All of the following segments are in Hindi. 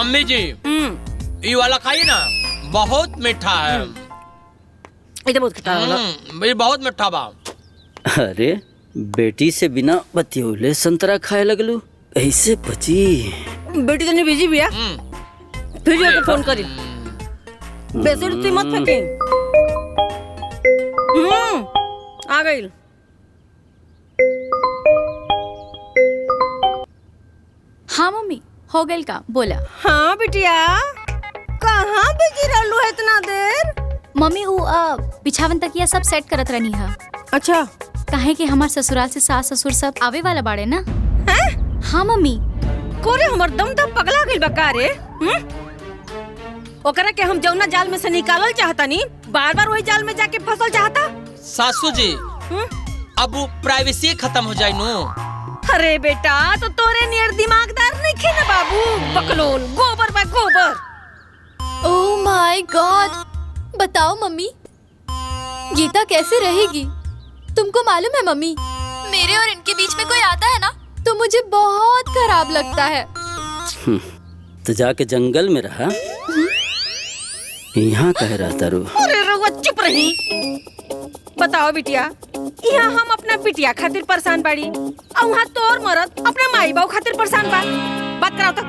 मम्मी जी ये वाला खाइए ना, बहुत मीठा है। ये बहुत खट्टा है। ये बहुत मीठा बा। अरे बेटी से बिना बतियोले संतरा खाए लगलू, ऐसे बची। बेटी तो नहीं बिजी भैया, फिर भी फोन करी। बेसुरी मत फेंकी। आ गई। हाँ मम्मी, हो गई का बोला। हाँ बिटिया, कहाँ बिजी रहलू है इतना देर? मम्मी वो बिछावन तकिया सब सेट करत रहनी है। अच्छा। काहे कि हमार ससुराल से सास ससुर सब आवे वाला बाड़े ना। हैं? हाँ मम्मी। कोरे हमर दम तब पगला गइल बा का रे? ओकरा के हम जौना जाल में से निकालल चाहता नी, बार-बार वही जाल में जाके फंसल चाहता। सासू जी अब वो प्राइवेसी खत्म हो जाए नो। अरे बेटा, तो तोरे नियर दिमागदार नहीं खे ना बाबू, बकलोल, गोबर बा गोबर। ओह माय गॉड, बताओ मम्मी गीता कैसे रहेगी? तुमको मालूम है मम्मी, मेरे और इनके बीच में कोई आता है ना तो मुझे बहुत खराब लगता है। तो जाके जंगल में रहा, यहाँ कह रहा तारू। अरे रउआ चुप रही। बताओ बिटिया, यहाँ हम अपना बिटिया खातिर परेशान बाड़ी और वहाँ तोर मरद अपने माई बाबू खातिर परेशान बा। बात कराओ तो,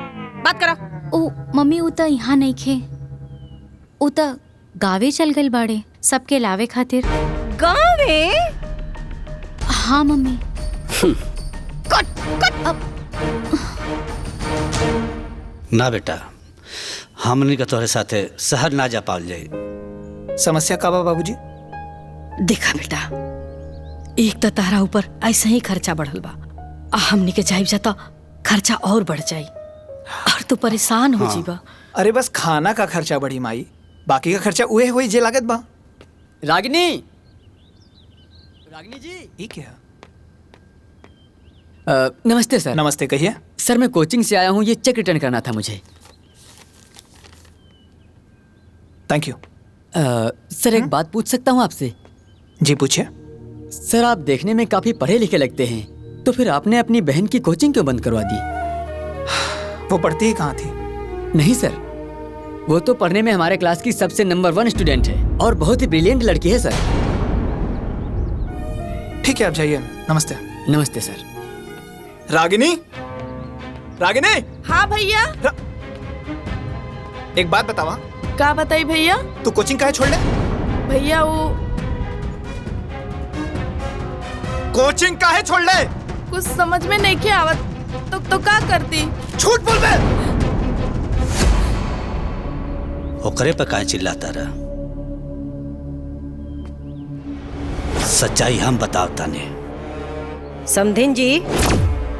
बात कराओ। ओ मम्मी वो तो यहाँ नहीं खे, वो तो गावे चल गए बाड़े सबके लावे खातिर। गावे? हाँ मम्मी। Cut cut. अब ना बेटा, हमनी का तोहरे साथे शहर ना जा पाल जाए। समस्या का बा बाबूजी? देखा बेटा, एक तो तारा ऊपर ऐसे ही खर्चा बढ़ल बा, हमनी के जाइब जाता खर्चा और बढ़ जाई और तू परेशान हो जीबा। अरे बस खाना का खर्चा बढ़ी माई, बाकी का खर्चा उहे होई जे लागत बा। रागिनी, रागिनी जी। ये क्या? नमस्ते सर। नमस्ते, कहिए। सर मैं कोचिंग से आया हूँ, ये चेक रिटर्न करना था मुझे। Thank you. सर एक बात पूछ सकता हूँ आपसे? जी पूछिए। सर आप देखने में काफी पढ़े लिखे लगते हैं, तो फिर आपने अपनी बहन की कोचिंग क्यों बंद करवा दी? वो पढ़ती ही कहाँ थी? नहीं सर, वो तो पढ़ने में हमारे क्लास की सबसे नंबर 1 स्टूडेंट है और बहुत ही ब्रिलियंट लड़की है सर। ठीक है, आप जाइए। नमस्ते। नमस्ते सर। रागिनी, रागिनी। हाँ भैया। एक बात बतावा। का बताई भैया? तू कोचिंग काहे छोड़ ले? भैया वो कोचिंग काहे छोड़ ले? कुछ समझ में नहीं के आवत, तो का करती? झूठ बोल बे। ओकरे पे काहे चिल्लाता रहा? सच्चाई हम बतावता ने। समधिन जी,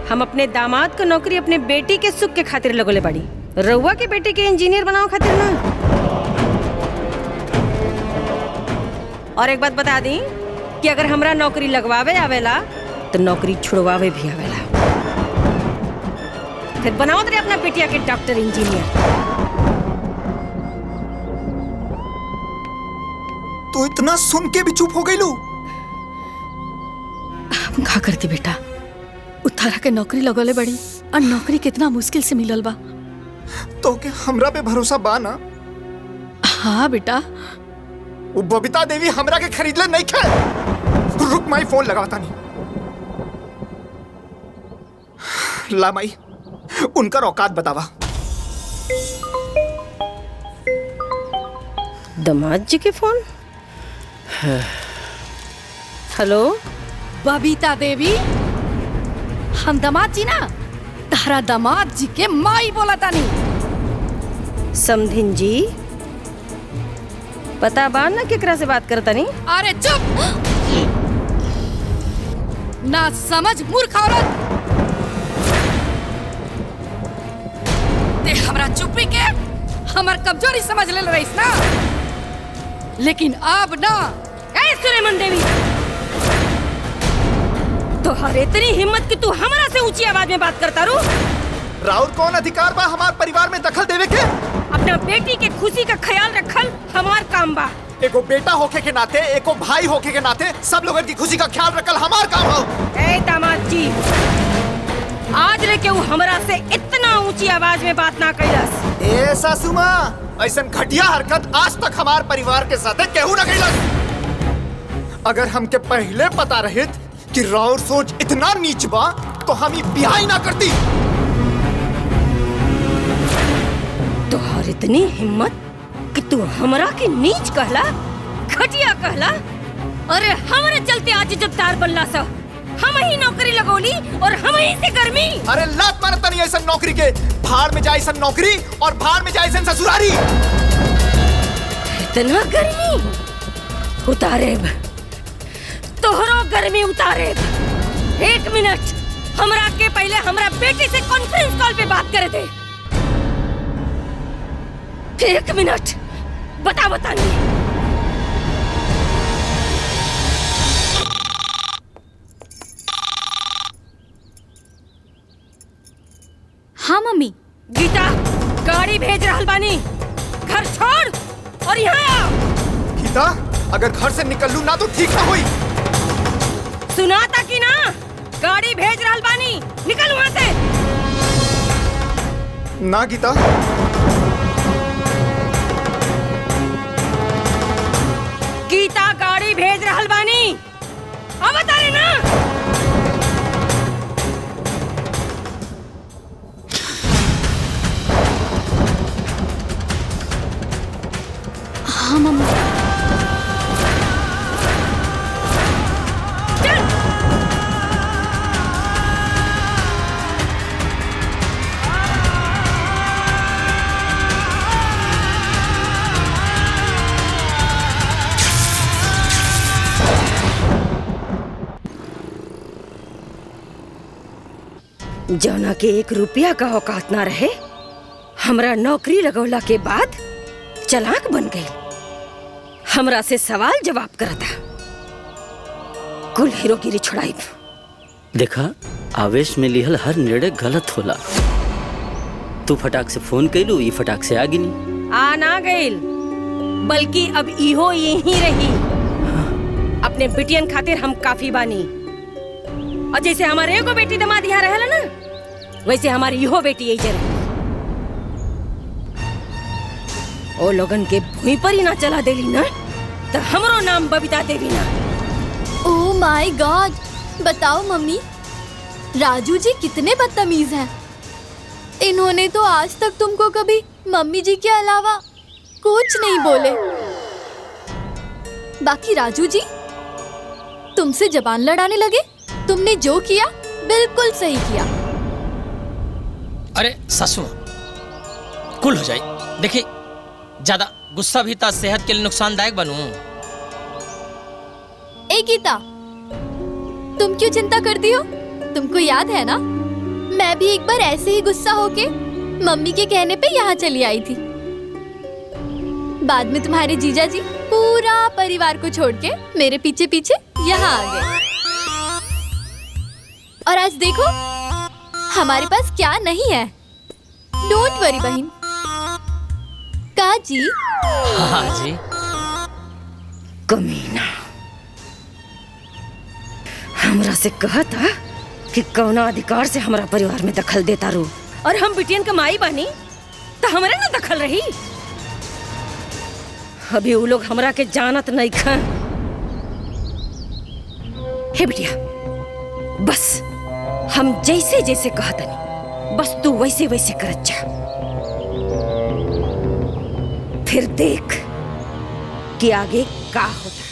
हम अपने दामाद को नौकरी अपने बेटी के सुख के खातिर लगोले बाड़ी, रउआ के बेटे के इंजीनियर बनाओ खातिर ना। और एक बात बता दी कि अगर हमरा नौकरी लगवावे आवेला तो नौकरी छुड़वावे भी आवेला। फिर बनाओ तेरे अपना बेटिया के डॉक्टर इंजीनियर। तू इतना सुन के भी चुप हो गई लू? हम का करती बेटा, उतारा के नौकरी लगोले बड़ी और नौकरी कितना मुश्किल से मिलल बा। तो के हमरा पे भरोसा बा ना? हाँ बेटा। वो बबीता देवी हमरा के खरीद ले नहीं खे। रुक माई, फोन लगाता नहीं। ला माई, उनका औकात बतावा। दामाद जी के फोन। हेलो बबीता देवी, हम दामाद जी ना, तारा दामाद जी के माई बोला तानी। समधिन जी, पता बा ना केकरा से बात करता नहीं? अरे चुप ना, समझ मूर्ख औरत। ते हमरा चुप्पी के हमर कमजोरी समझ ले रहीस ना, लेकिन अब ना। ए सुलेमान देवी, तोहरे इतनी हिम्मत कि तू हमरा से ऊंची आवाज में बात करता रू? राउर कौन अधिकार बा हमार परिवार में दखल देवे के? अपना बेटी के खुशी का ख्याल रखल हमार काम बा। एको बेटा होके के नाते, एको भाई होके के नाते सब लोगन की खुशी का ख्याल रखल हमार काम हो। ए दामाद जी, आज लेके वो हमरा से इतना ऊंची आवाज में बात ना कैलस। ए सासू माँ, ऐसन घटिया हरकत आज तक हमार परिवार के साथ केहू न कैलस। अगर हमके पहले पता रहित कि राउर सोच इतना नीच बा तो हम ही ब्याह ही ना करती। तोहर इतनी हिम्मत कि तू हमरा के नीच कहला, घटिया कहला। अरे हमरे चलते आज इज्जतदार बनला सा, हम ही नौकरी लगोली और हम ही से गर्मी। अरे लात मारता नहीं ऐसा नौकरी के, भाड़ में जाए ऐसा नौकरी और भाड़ में जाए ऐसा ससुरारी। इतना गर्मी उतारेब, तोहरो गर्मी उतारेब। 1 मिनट हमरा के पहले हमरा बेटी से कॉन्फ्रेंस कॉल पे बात करे थे। 1 मिनट बतानी। हाँ मम्मी। गीता, गाड़ी भेज रहल बानी, घर छोड़ और यहाँ आ। गीता, अगर घर से निकलूं ना तो ठीक ना हुई। सुना था कि ना, गाड़ी भेज रहल बानी, निकल वहाँ से। ना गीता, गीता गाड़ी भेज रहल बानी, अब बता रहे ना। हाँ मम्मी। जौना के 1 रुपया का औकात ना रहे, हमरा नौकरी लगौला के बाद चालाक बन गई, हमरा से सवाल जवाब करता। कुल हीरोगिरी छुड़ाई। देखा, आवेश में लिहल हर निर्णय गलत होला। तू फटाक से फोन कैलू, ई फटाक से आ गिनी। आ ना गईल, बल्कि अब इहो यही रही। अपने बिटियन खातिर हम काफी बानी। और जैसे हमारे एगो बेटी दमाद यहाँ रहला ना, वैसे हमारी इहो बेटी यही रही। ओ लोगन के भूमि पर ही ना चला देली ना, तो हमरो नाम बबीता देवी ना। ओह माय गॉड, बताओ मम्मी, राजू जी कितने बदतमीज हैं। इन्होंने तो आज तक तुमको कभी मम्मी जी के अलावा कुछ नहीं बोले। बाकी राजू जी तुमसे जबान लड़ाने लगे। तुमने जो किया बिल्कुल सही किया। अरे सासू, कुल हो जाए। देखिए, ज्यादा गुस्सा भी था सेहत के लिए नुकसानदायक बनू। ए गीता, तुम क्यों चिंता करती हो? तुमको याद है ना, मैं भी एक बार ऐसे ही गुस्सा होके मम्मी के कहने पे यहाँ चली आई थी। बाद में तुम्हारे जीजा जी पूरा परिवार को छोड़ के मेरे पीछे पीछे यहाँ आ गए। और आज देखो हमारे पास क्या नहीं है। डोंट वरी बहन। का जी? हाँ जी। कमीना, हमरा से कहा था कि कौना अधिकार से हमारा परिवार में दखल देता रू, और हम बिटियन का माई बनी तो हमारे ना दखल रही। अभी वो लोग हमरा के जानत नहीं खा। हे बिटिया, बस हम जैसे जैसे कहतनी, बस तू वैसे वैसे करत जा। फिर देख कि आगे का होता।